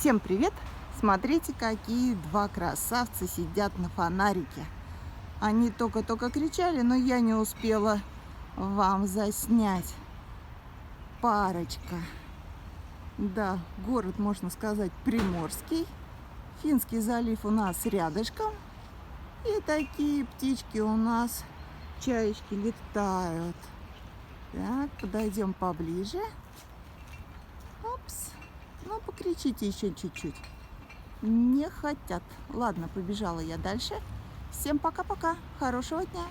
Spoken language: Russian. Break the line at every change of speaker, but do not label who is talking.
Всем привет! Смотрите, какие два красавца сидят на фонарике. Они только-только кричали, но я не успела вам заснять. Парочка. Да, город, можно сказать, Приморский. Финский залив у нас рядышком. И такие птички у нас, чаечки, летают. Так, подойдем поближе. Опс. Ну, покричите еще чуть-чуть. Не хотят. Ладно, побежала я дальше. Всем пока-пока. Хорошего дня.